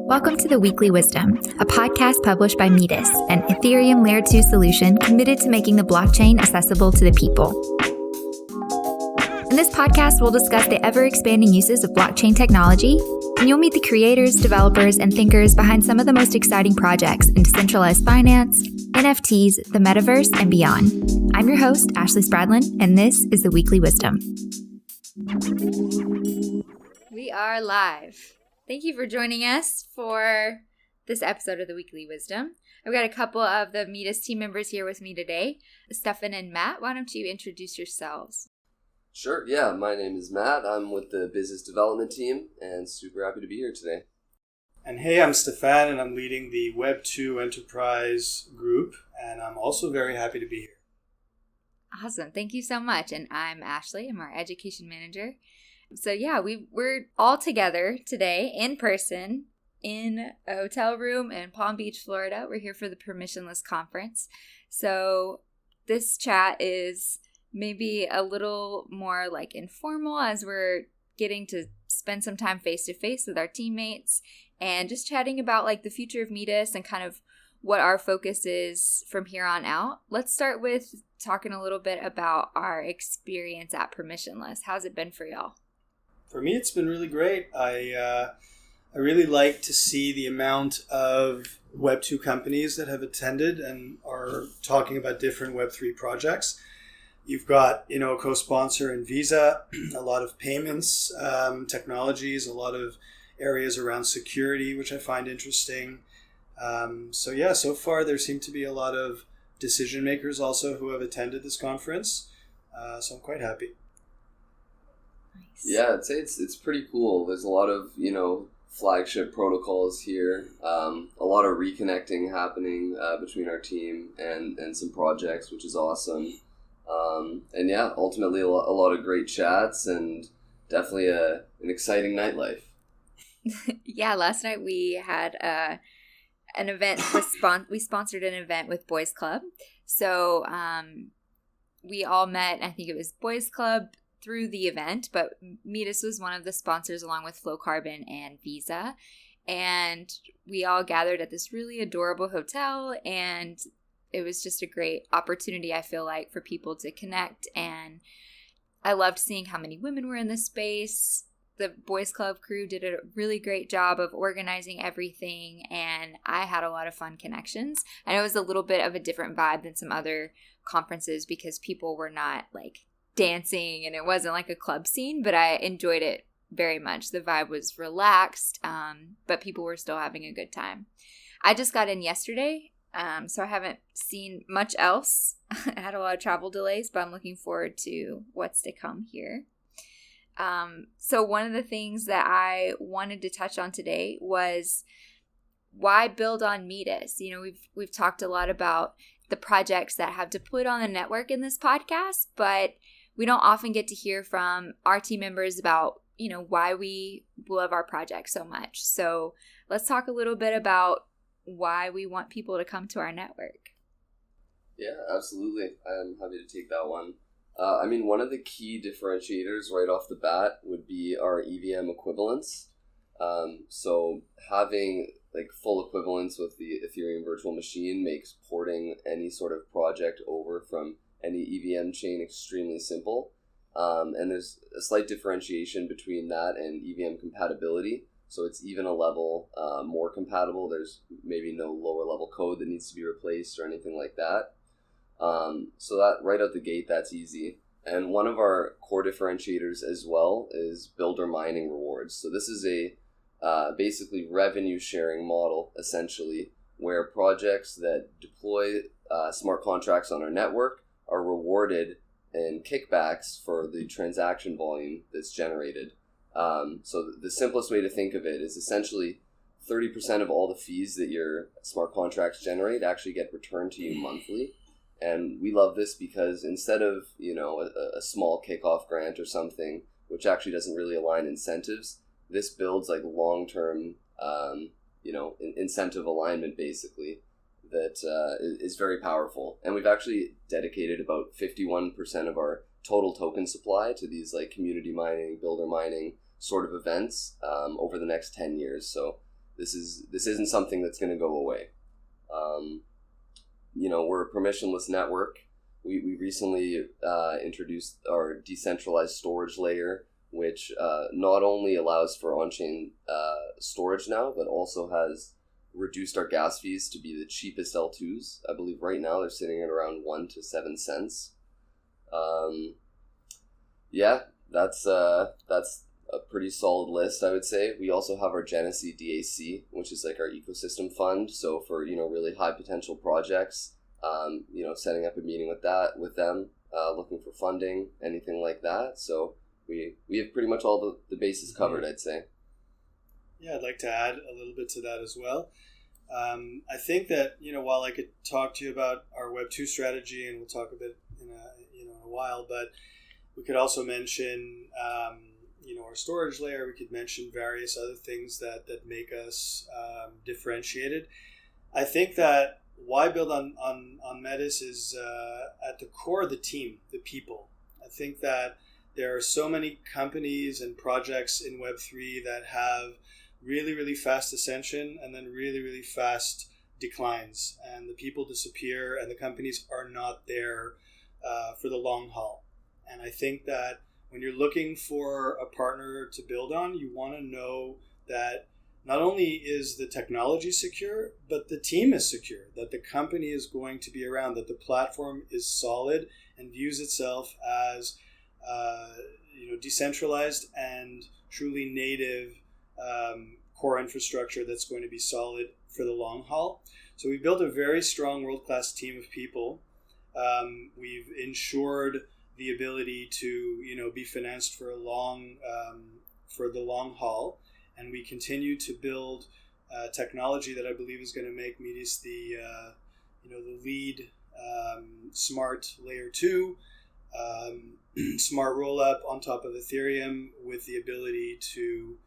Welcome to The Weekly Wisdom, a podcast published by Metis, an Ethereum Layer 2 solution committed to making the blockchain accessible to the people. In this podcast, we'll discuss the ever-expanding uses of blockchain technology, and you'll meet the creators, developers, and thinkers behind some of the most exciting projects in decentralized finance, NFTs, the metaverse, and beyond. I'm your host, Ashley Spradlin, and this is The Weekly Wisdom. We are live. Thank you for joining us for this episode of The Weekly Wisdom. I've got a couple of the Metis team members here with me today, Stephan and Matt. Why don't you introduce yourselves? Sure, yeah. My name is Matt. I'm with the business development team and super happy to be here today. And hey, I'm Stephan and I'm leading the Web2 Enterprise group, and I'm also very happy to be here. Awesome. Thank you so much. And I'm Ashley. I'm our education manager. So yeah, we're all together today in person in a hotel room in Palm Beach, Florida. We're here for the Permissionless Conference. So this chat is maybe a little more like informal as we're getting to spend some time face-to-face with our teammates and just chatting about like the future of Metis and kind of what our focus is from here on out. Let's start with talking a little bit about our experience at Permissionless. How's it been for y'all? For me, it's been really great. I really like to see the amount of Web2 companies that have attended and are talking about different Web3 projects. You've got, a co-sponsor in Visa, a lot of payments, technologies, a lot of areas around security, which I find interesting. So far there seem to be a lot of decision makers also who have attended this conference. So I'm quite happy. Nice. Yeah, I'd say it's pretty cool. There's a lot of, flagship protocols here. A lot of reconnecting happening between our team and some projects, which is awesome. And yeah, ultimately a lot of great chats and definitely an exciting nightlife. Yeah, last night we had an event. We sponsored an event with Boys Club. So we all met, I think it was Boys Club through the event, but Metis was one of the sponsors along with Flow Carbon and Visa. And we all gathered at this really adorable hotel, and it was just a great opportunity, I feel like, for people to connect. And I loved seeing how many women were in the space. The Boys Club crew did a really great job of organizing everything, and I had a lot of fun connections. I know it was a little bit of a different vibe than some other conferences because people were not like dancing and it wasn't like a club scene, but I enjoyed it very much. The vibe was relaxed, but people were still having a good time. I just got in yesterday, so I haven't seen much else. I had a lot of travel delays, but I'm looking forward to what's to come here. So one of the things that I wanted to touch on today was why build on Metis? We've talked a lot about the projects that have deployed on the network in this podcast, but we don't often get to hear from our team members about, why we love our project so much. So let's talk a little bit about why we want people to come to our network. Yeah, absolutely. I'm happy to take that one. One of the key differentiators right off the bat would be our EVM equivalence. So having like full equivalence with the Ethereum virtual machine makes porting any sort of project over from any EVM chain extremely simple. And there's a slight differentiation between that and EVM compatibility. So it's even a level more compatible. There's maybe no lower level code that needs to be replaced or anything like that. So that right out the gate, that's easy. And one of our core differentiators as well is builder mining rewards. So this is a basically revenue sharing model, essentially, where projects that deploy smart contracts on our network are rewarded in kickbacks for the transaction volume that's generated. So the simplest way to think of it is essentially 30% of all the fees that your smart contracts generate actually get returned to you monthly. And we love this because instead of, a small kickoff grant or something, which actually doesn't really align incentives, this builds like long-term, incentive alignment basically that is very powerful. And we've actually dedicated about 51% of our total token supply to these like community mining, builder mining sort of events over the next 10 years. So This isn't something that's going to go away. We're a permissionless network. We recently introduced our decentralized storage layer, which not only allows for on-chain storage now, but also has reduced our gas fees to be the cheapest L2s. I believe right now they're sitting at around 1 to 7 cents. That's a pretty solid list, I would say. We also have our Genesee DAC, which is like our ecosystem fund. So for, really high potential projects, setting up a meeting with them, looking for funding, anything like that. So we have pretty much all the bases covered, I'd say. Yeah, I'd like to add a little bit to that as well. I think that, while I could talk to you about our Web 2 strategy, and we'll talk a bit in a while, but we could also mention, our storage layer. We could mention various other things that make us differentiated. I think that why build on Metis is at the core of the team, the people. I think that there are so many companies and projects in Web3 that have really, really fast ascension and then really, really fast declines. And the people disappear and the companies are not there for the long haul. And I think that when you're looking for a partner to build on, you want to know that not only is the technology secure, but the team is secure, that the company is going to be around, that the platform is solid and views itself as decentralized and truly native core infrastructure that's going to be solid for the long haul. So we've built a very strong world-class team of people. We've ensured the ability to be financed for the long haul, and we continue to build technology that I believe is going to make Metis the lead smart layer 2, smart rollup on top of Ethereum with the ability to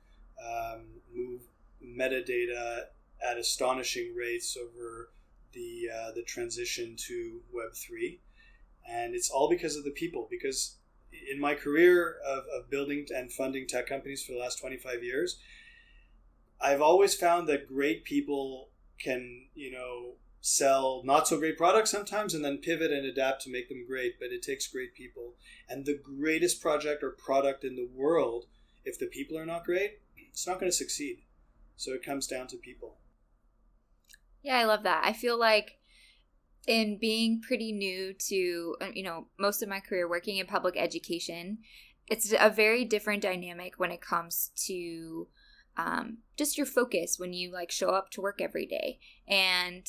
move metadata at astonishing rates over the transition to Web3. And it's all because of the people. Because in my career of building and funding tech companies for the last 25 years, I've always found that great people can, sell not so great products sometimes and then pivot and adapt to make them great. But it takes great people. And the greatest project or product in the world, if the people are not great, it's not going to succeed. So it comes down to people. Yeah, I love that. I feel like in being pretty new to, most of my career working in public education, it's a very different dynamic when it comes to just your focus when you show up to work every day. And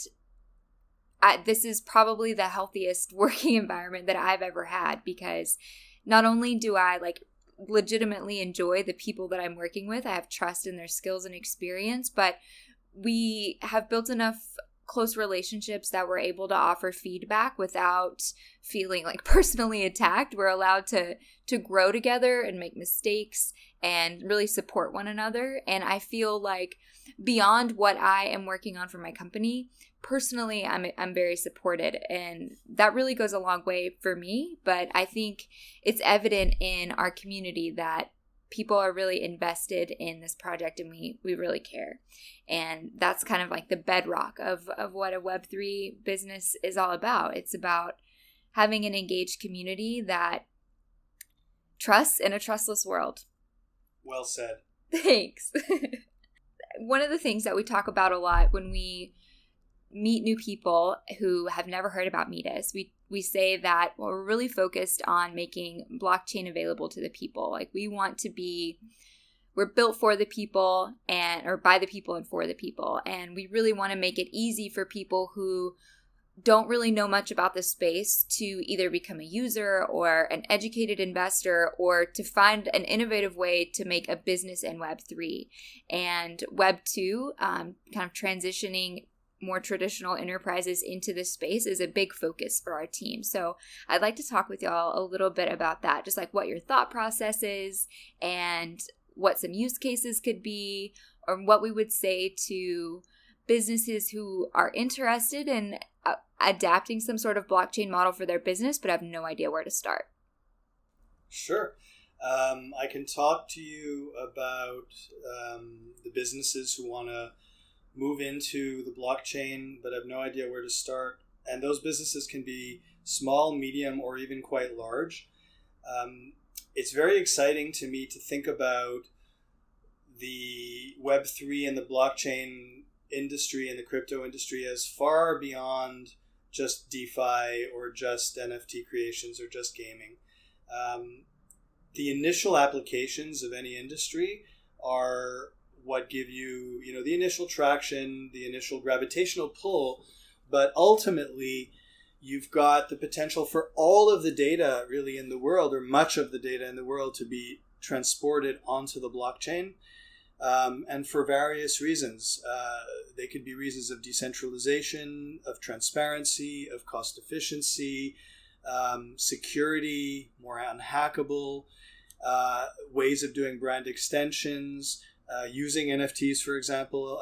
this is probably the healthiest working environment that I've ever had, because not only do I legitimately enjoy the people that I'm working with, I have trust in their skills and experience, but we have built enough close relationships that we're able to offer feedback without feeling personally attacked. We're allowed to grow together and make mistakes and really support one another. And I feel like beyond what I am working on for my company, personally, I'm very supported, and that really goes a long way for me. But I think it's evident in our community that people are really invested in this project, and we really care. And that's kind of the bedrock of what a Web3 business is all about. It's about having an engaged community that trusts in a trustless world. Well said. Thanks. One of the things that we talk about a lot when we meet new people who have never heard about Metis, we say that we're really focused on making blockchain available to the people. We're built for the people or by the people and for the people. And we really want to make it easy for people who don't really know much about the space to either become a user or an educated investor, or to find an innovative way to make a business in Web3. And Web 2, kind of transitioning more traditional enterprises into this space, is a big focus for our team. So I'd like to talk with y'all a little bit about that, just what your thought process is and what some use cases could be, or what we would say to businesses who are interested in adapting some sort of blockchain model for their business but have no idea where to start. Sure. I can talk to you about the businesses who want to move into the blockchain but have no idea where to start. And those businesses can be small, medium, or even quite large. It's very exciting to me to think about the Web3 and the blockchain industry and the crypto industry as far beyond just DeFi or just NFT creations or just gaming. The initial applications of any industry are what give you, the initial traction, the initial gravitational pull, but ultimately you've got the potential for all of the data really in the world, or much of the data in the world, to be transported onto the blockchain. And for various reasons. They could be reasons of decentralization, of transparency, of cost efficiency, security, more unhackable, ways of doing brand extensions, using NFTs, for example,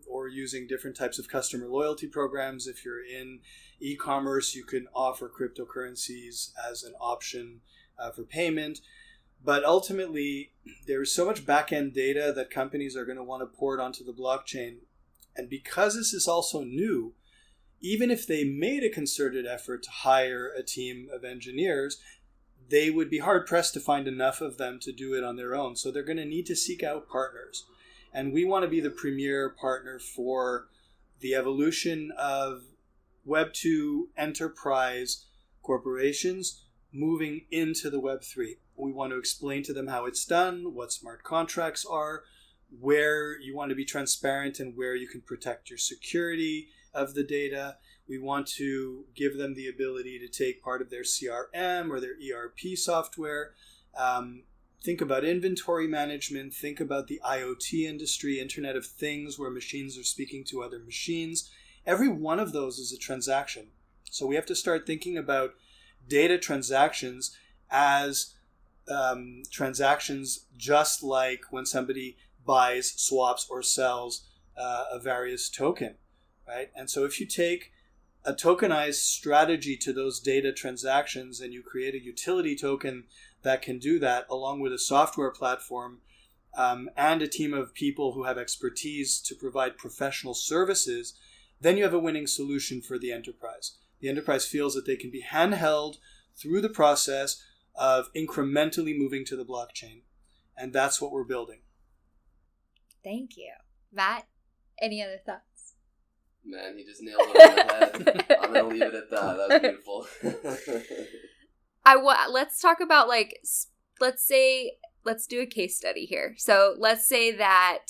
or using different types of customer loyalty programs. If you're in e-commerce, you can offer cryptocurrencies as an option for payment. But ultimately, there's so much back-end data that companies are going to want to port onto the blockchain. And because this is also new, even if they made a concerted effort to hire a team of engineers, they would be hard-pressed to find enough of them to do it on their own. So they're going to need to seek out partners. And we want to be the premier partner for the evolution of Web2 enterprise corporations moving into the Web3. We want to explain to them how it's done, what smart contracts are, where you want to be transparent and where you can protect your security of the data. We want to give them the ability to take part of their CRM or their ERP software. Think about inventory management. Think about the IoT industry, Internet of Things, where machines are speaking to other machines. Every one of those is a transaction. So we have to start thinking about data transactions as transactions just like when somebody buys, swaps, or sells a various token, right? And so if you take a tokenized strategy to those data transactions and you create a utility token that can do that, along with a software platform and a team of people who have expertise to provide professional services, then you have a winning solution for the enterprise. The enterprise feels that they can be handheld through the process of incrementally moving to the blockchain. And that's what we're building. Thank you. Matt, any other thoughts? Man, he just nailed it on the head. I'm going to leave it at that. That was beautiful. Let's talk about, let's do a case study here. So let's say that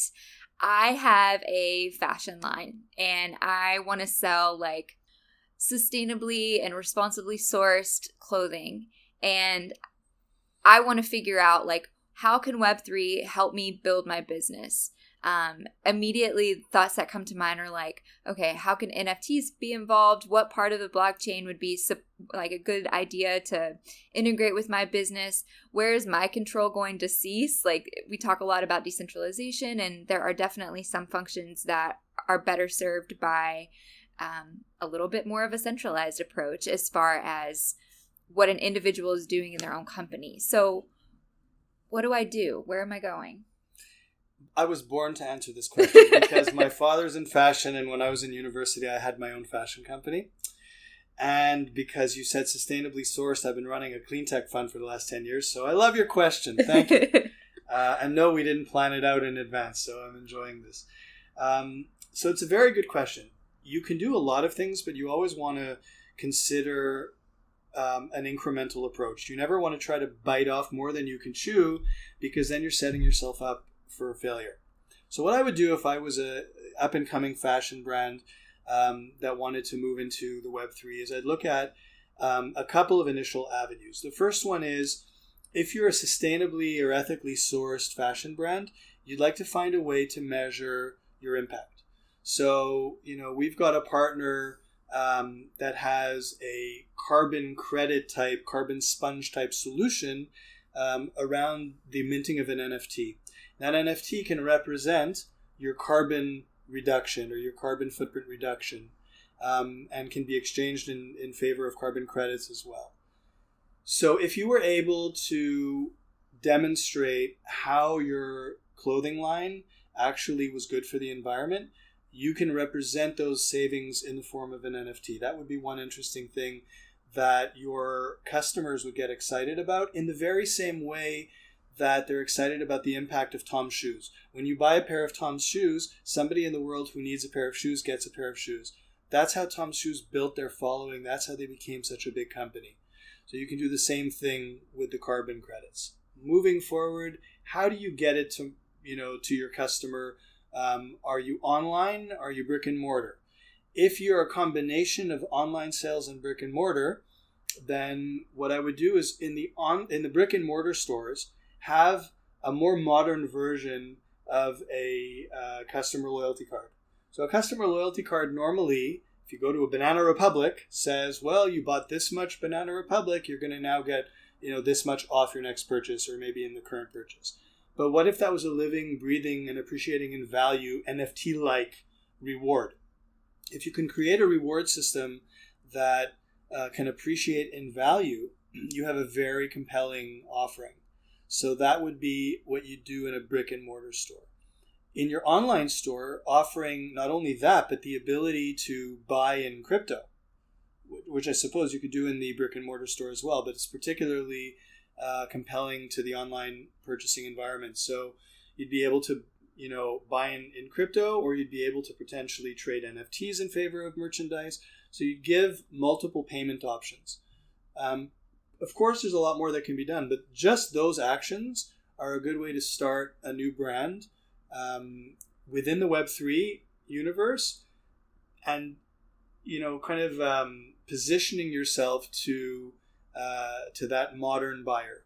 I have a fashion line and I want to sell sustainably and responsibly sourced clothing. And I want to figure out how can Web3 help me build my business? Immediately thoughts that come to mind are okay, how can NFTs be involved? What part of the blockchain would be a good idea to integrate with my business? Where is my control going to cease? We talk a lot about decentralization, and there are definitely some functions that are better served by a little bit more of a centralized approach as far as what an individual is doing in their own company. So what do I do? Where am I going? I was born to answer this question because my father's in fashion, and when I was in university, I had my own fashion company. And because you said sustainably sourced, I've been running a clean tech fund for the last 10 years. So I love your question. Thank you. And no, we didn't plan it out in advance, so I'm enjoying this. So it's a very good question. You can do a lot of things, but you always want to consider an incremental approach. You never want to try to bite off more than you can chew, because then you're setting yourself up for failure. So what I would do if I was a up-and-coming fashion brand that wanted to move into the Web3 is I'd look at a couple of initial avenues. The first one is, if you're a sustainably or ethically sourced fashion brand, you'd like to find a way to measure your impact. So, we've got a partner that has a carbon credit type, carbon sponge type solution around the minting of an NFT. That NFT can represent your carbon reduction or your carbon footprint reduction, and can be exchanged in favor of carbon credits as well. So if you were able to demonstrate how your clothing line actually was good for the environment, you can represent those savings in the form of an NFT. That would be one interesting thing that your customers would get excited about, in the very same way that they're excited about the impact of Tom's shoes. When you buy a pair of Tom's shoes, somebody in the world who needs a pair of shoes gets a pair of shoes. That's how Tom's Shoes built their following. That's how they became such a big company. So you can do the same thing with the carbon credits. Moving forward, how do you get it to your customer? Are you online? Are you brick and mortar? If you're a combination of online sales and brick and mortar, then what I would do is in the brick and mortar stores, have a more modern version of a customer loyalty card. So a customer loyalty card normally, if you go to a Banana Republic, says, well, you bought this much Banana Republic, you're going to now get this much off your next purchase, or maybe in the current purchase. But what if that was a living, breathing, and appreciating in value NFT-like reward? If you can create a reward system that can appreciate in value, you have a very compelling offering. So that would be what you do in a brick and mortar store. In your online store, offering not only that, but the ability to buy in crypto, which I suppose you could do in the brick and mortar store as well, but it's particularly compelling to the online purchasing environment. So you'd be able to buy in crypto, or you'd be able to potentially trade NFTs in favor of merchandise. So you give multiple payment options. Of course, there's a lot more that can be done, but just those actions are a good way to start a new brand within the Web3 universe, and positioning yourself to that modern buyer.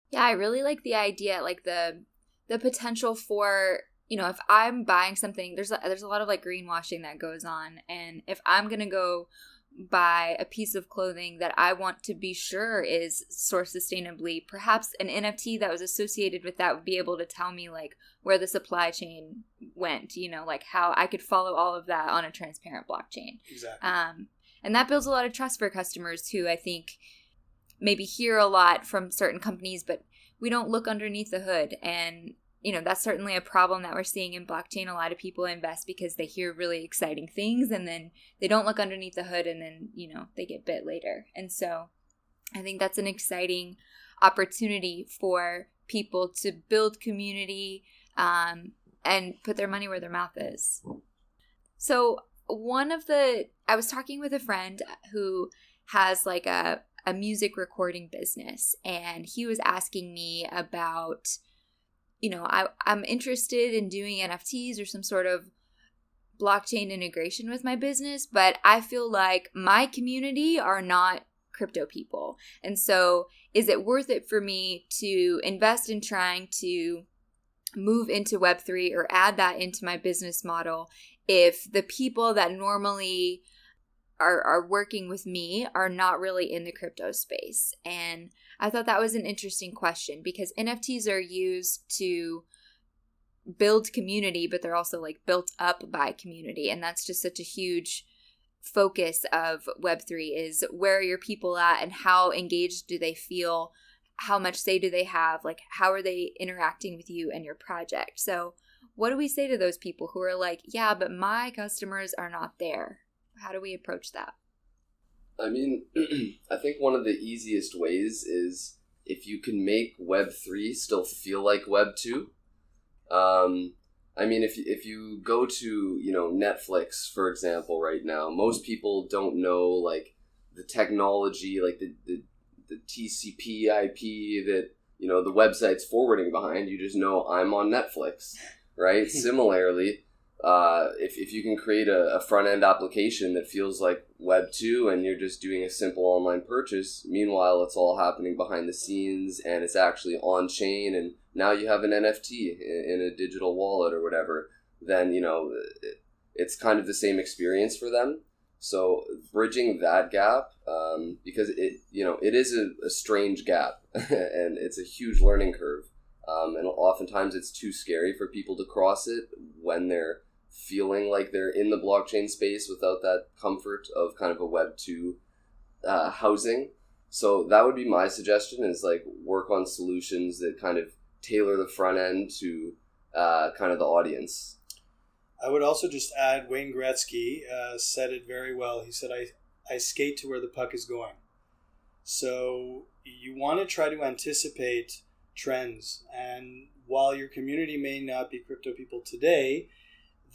Yeah, I really like the idea, like the potential for, if I'm buying something, there's a lot of like greenwashing that goes on, and if I'm gonna go buy a piece of clothing that I want to be sure is sourced sustainably, perhaps an NFT that was associated with that would be able to tell me like where the supply chain went, like how I could follow all of that on a transparent blockchain. Exactly. And that builds a lot of trust for customers who I think maybe hear a lot from certain companies, but we don't look underneath the hood. And that's certainly a problem that we're seeing in blockchain. A lot of people invest because they hear really exciting things, and then they don't look underneath the hood, and then, they get bit later. And so I think that's an exciting opportunity for people to build community and put their money where their mouth is. So I was talking with a friend who has like a music recording business, and he was asking me about, I'm interested in doing NFTs or some sort of blockchain integration with my business, but I feel like my community are not crypto people. And so is it worth it for me to invest in trying to move into Web3 or add that into my business model if the people that normally are working with me are not really in the crypto space? And I thought that was an interesting question, because NFTs are used to build community, but they're also like built up by community. And that's just such a huge focus of Web3, is where are your people at and how engaged do they feel? How much say do they have? Like, how are they interacting with you and your project? So what do we say to those people who are like, yeah, but my customers are not there? How do we approach that? I mean, I think one of the easiest ways is if you can make Web3 still feel like Web2. I mean, if you go to, Netflix, for example, right now, most people don't know, like, the technology, like the TCP IP that, the website's forwarding behind. You just know I'm on Netflix, right? Similarly, if you can create a front-end application that feels like Web 2 and you're just doing a simple online purchase, meanwhile it's all happening behind the scenes and it's actually on-chain, and now you have an NFT in a digital wallet or whatever, then, it's kind of the same experience for them. So bridging that gap, because it is a strange gap and it's a huge learning curve. And oftentimes it's too scary for people to cross it when they're feeling like they're in the blockchain space without that comfort of kind of a Web 2 housing. So that would be my suggestion, is like work on solutions that kind of tailor the front end to kind of the audience. I would also just add Wayne Gretzky said it very well. He said, I skate to where the puck is going. So you want to try to anticipate trends. And while your community may not be crypto people today,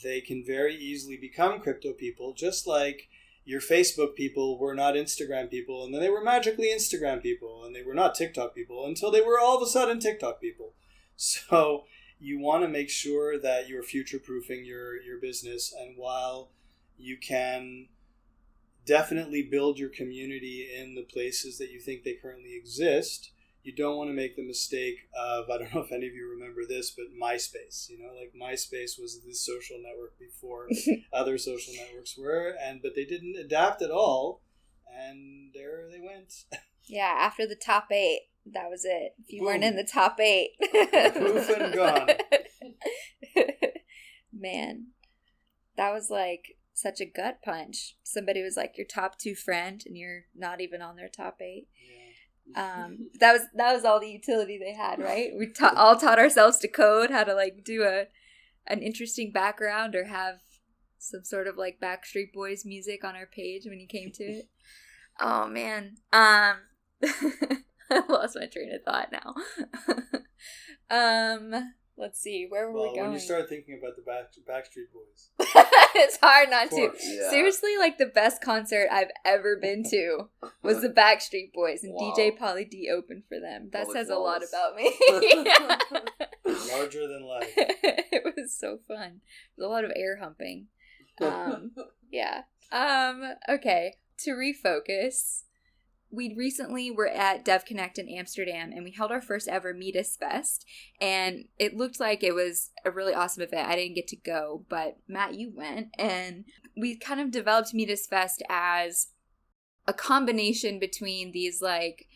they can very easily become crypto people, just like your Facebook people were not Instagram people, and then they were magically Instagram people, and they were not TikTok people until they were all of a sudden TikTok people. So you want to make sure that you're future-proofing your business, and while you can definitely build your community in the places that you think they currently exist, you don't want to make the mistake of, I don't know if any of you remember this, but MySpace. Like MySpace was this social network before other social networks were, but they didn't adapt at all, and there they went. Yeah, after the top 8, that was it. If you Boom. weren't in the top 8. Poof and gone. Man, that was like such a gut punch. Somebody was like your top 2 friend, and you're not even on their top 8. That was all the utility they had, right? We all taught ourselves to code, how to like do an interesting background or have some sort of like Backstreet Boys music on our page when you came to it. Oh man, I lost my train of thought now. Let's see, where were we going? When you start thinking about the Backstreet Boys, it's hard not to. Yeah. Seriously, like the best concert I've ever been to was the Backstreet Boys, and Wow. DJ Pauly D opened for them. That Public says a lot flawless. about me. larger than life. It was so fun. There was a lot of air humping. Yeah. Okay. To refocus, we recently were at DevConnect in Amsterdam, and we held our first ever Metis Fest, and it looked like it was a really awesome event. I didn't get to go, but Matt, you went, and we kind of developed Metis Fest as a combination between these like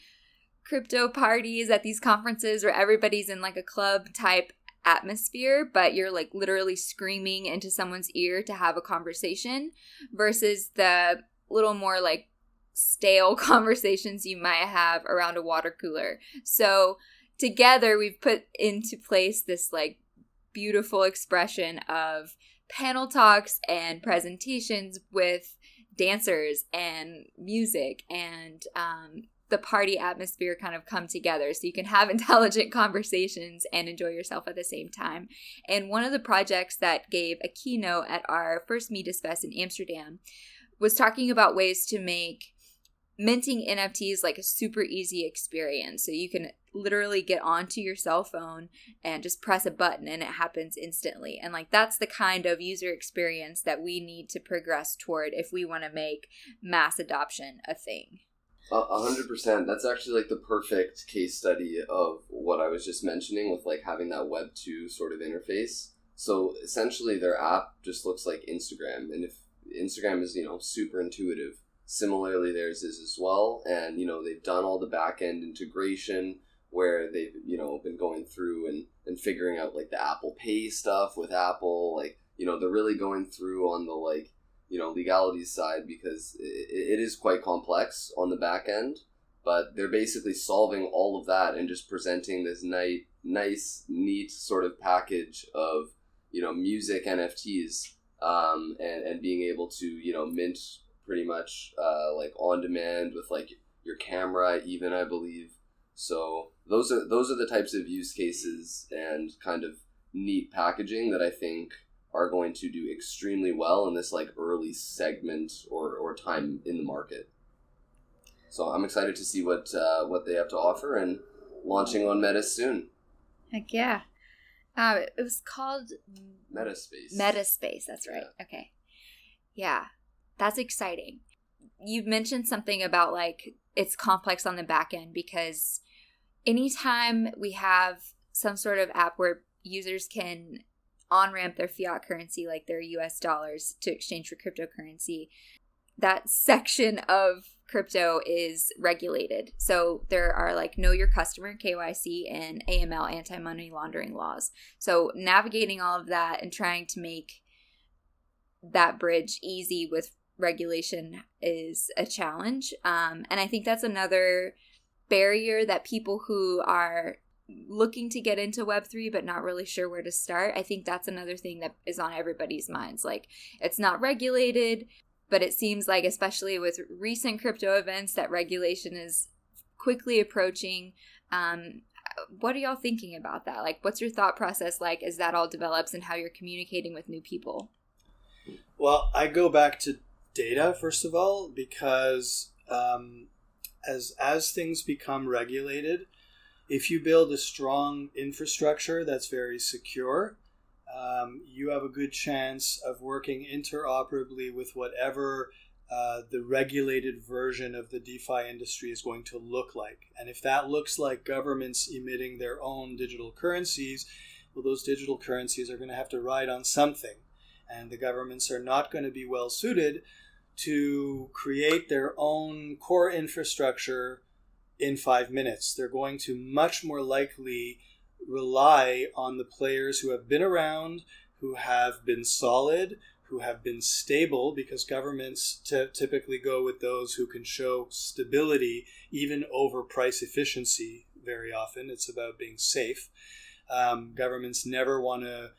crypto parties at these conferences where everybody's in like a club type atmosphere, but you're like literally screaming into someone's ear to have a conversation, versus the little more like stale conversations you might have around a water cooler. So together we've put into place this like beautiful expression of panel talks and presentations with dancers and music, and the party atmosphere kind of come together so you can have intelligent conversations and enjoy yourself at the same time. And one of the projects that gave a keynote at our first Metis Fest in Amsterdam was talking about ways to make minting NFTs like a super easy experience. So you can literally get onto your cell phone and just press a button and it happens instantly. And like that's the kind of user experience that we need to progress toward if we want to make mass adoption a thing. 100%. That's actually like the perfect case study of what I was just mentioning with like having that Web 2 sort of interface. So essentially their app just looks like Instagram. And if Instagram is, super intuitive, similarly theirs is as well. And, they've done all the back-end integration where they've, been going through and figuring out like the Apple Pay stuff with Apple. Like, they're really going through on the like, legalities side, because it is quite complex on the back end, but they're basically solving all of that and just presenting this nice, neat sort of package of, music NFTs, and being able to, mint pretty much, like on demand with like your camera even, I believe. So those are the types of use cases and kind of neat packaging that I think are going to do extremely well in this like early segment or time in the market. So I'm excited to see what they have to offer and launching on Metis soon. Heck yeah. It was called Metaspace. Metaspace, that's right. Yeah. Okay. Yeah, that's exciting. You've mentioned something about like it's complex on the back end, because anytime we have some sort of app where users can on-ramp their fiat currency, like their US dollars, to exchange for cryptocurrency, that section of crypto is regulated. So there are like know your customer, KYC, and AML, anti-money laundering laws. So navigating all of that and trying to make that bridge easy with regulation is a challenge. And I think that's another barrier that people who are looking to get into Web3 but not really sure where to start, I think that's another thing that is on everybody's minds. Like, it's not regulated, but it seems like, especially with recent crypto events, that regulation is quickly approaching. What are y'all thinking about that? Like, what's your thought process like as that all develops and how you're communicating with new people? Well, I go back to data, first of all, because as things become regulated, if you build a strong infrastructure that's very secure, you have a good chance of working interoperably with whatever the regulated version of the DeFi industry is going to look like. And if that looks like governments emitting their own digital currencies, well, those digital currencies are going to have to ride on something. And the governments are not going to be well suited to create their own core infrastructure in 5 minutes. They're going to much more likely rely on the players who have been around, who have been solid, who have been stable, because governments typically go with those who can show stability even over price efficiency. Very often it's about being safe. Governments never want to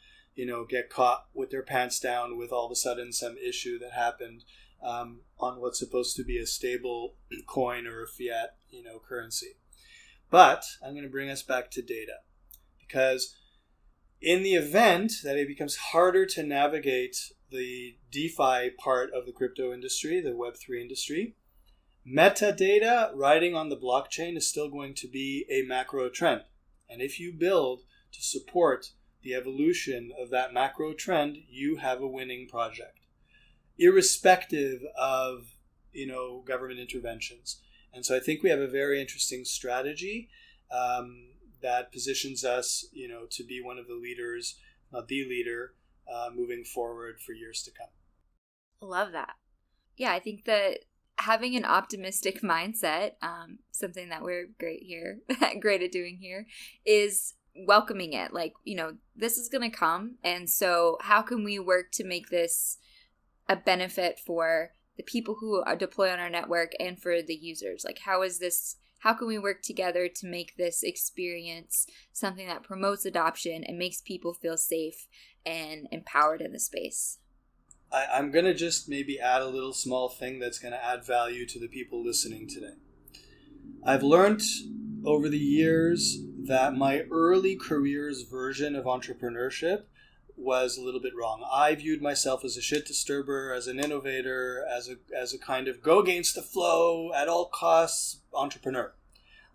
get caught with their pants down with all of a sudden some issue that happened on what's supposed to be a stable coin or a fiat currency. But I'm going to bring us back to data, because in the event that it becomes harder to navigate the DeFi part of the crypto industry, the Web3 industry, metadata riding on the blockchain is still going to be a macro trend. And if you build to support the evolution of that macro trend, you have a winning project, irrespective of government interventions. And so I think we have a very interesting strategy that positions us, to be one of the leaders, not the leader, moving forward for years to come. Love that. Yeah, I think that having an optimistic mindset, something that we're great at doing here, is welcoming it. Like, this is going to come. And so how can we work to make this a benefit for the people who are deploy on our network and for the users? Like, how can we work together to make this experience something that promotes adoption and makes people feel safe and empowered in the space? I'm going to just maybe add a little small thing that's going to add value to the people listening today. I've learned over the years that my early career's version of entrepreneurship was a little bit wrong. I viewed myself as a shit disturber, as an innovator, as a kind of go against the flow at all costs entrepreneur,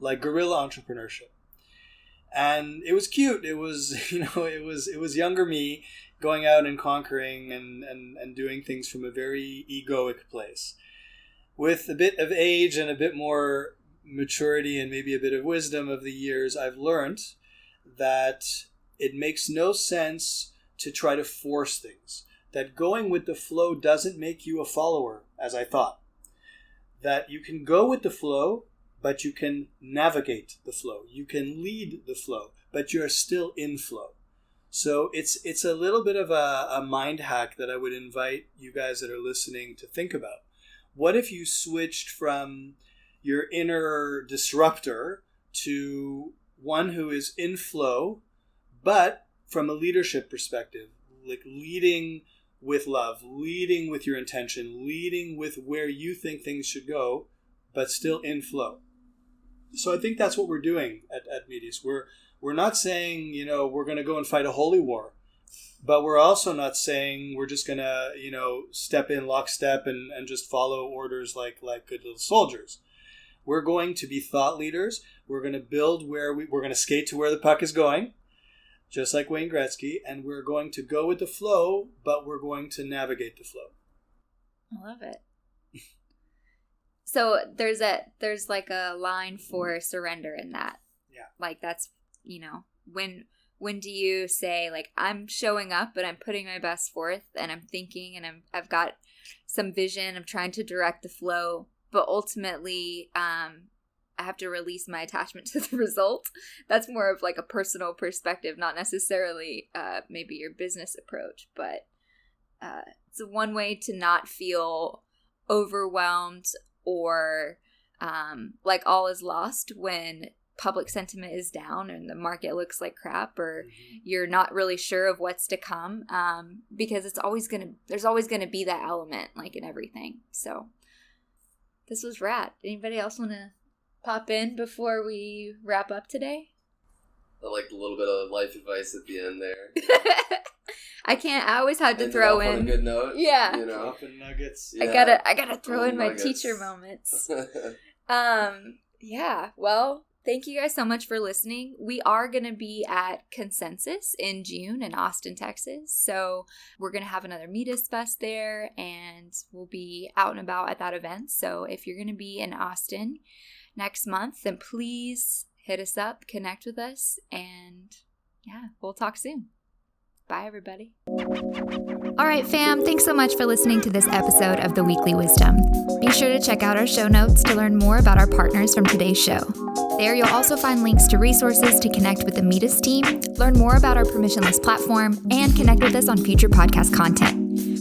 like guerrilla entrepreneurship. And it was cute. It was, it was younger me going out and conquering and doing things from a very egoic place. With a bit of age and a bit more maturity and maybe a bit of wisdom of the years, I've learned that it makes no sense to try to force things. That going with the flow doesn't make you a follower, as I thought. That you can go with the flow, but you can navigate the flow. You can lead the flow, but you're still in flow. So it's a little bit of a mind hack that I would invite you guys that are listening to think about. What if you switched from your inner disruptor to one who is in flow, but from a leadership perspective, like leading with love, leading with your intention, leading with where you think things should go, but still in flow. So I think that's what we're doing at Metis. We're not saying, we're going to go and fight a holy war, but we're also not saying we're just going to, step in lockstep and just follow orders like good little soldiers. We're going to be thought leaders. We're going to build we're going to skate to where the puck is going, just like Wayne Gretzky, and we're going to go with the flow, but we're going to navigate the flow. I love it. So there's like a line for surrender in that. Yeah. Like that's, when do you say, like, I'm showing up, but I'm putting my best forth and I'm thinking and I've got some vision, I'm trying to direct the flow, but ultimately, I have to release my attachment to the result. That's more of like a personal perspective, not necessarily maybe your business approach, but it's one way to not feel overwhelmed or like all is lost when public sentiment is down and the market looks like crap, or you're not really sure of what's to come, because there's always gonna be that element, like in everything. So this was rad. Anybody else want to pop in before we wrap up today? I liked a little bit of life advice at the end there. I always had to throw in. On a good note. Yeah. You know? Dropping nuggets. Yeah. I gotta throw in my nuggets. teacher moments. Yeah. Well, thank you guys so much for listening. We are gonna be at Consensus in June in Austin, Texas. So we're gonna have another Metis Fest there, and we'll be out and about at that event. So if you're gonna be in Austin next month, then please hit us up, connect with us, and yeah, we'll talk soon. Bye, everybody. All right, fam, thanks so much for listening to this episode of The Weekly Wisdom. Be sure to check out our show notes to learn more about our partners from today's show. There, you'll also find links to resources to connect with the Metis team, learn more about our permissionless platform, and connect with us on future podcast content.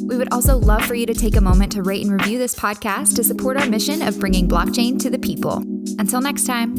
We would also love for you to take a moment to rate and review this podcast to support our mission of bringing blockchain to the people. Until next time.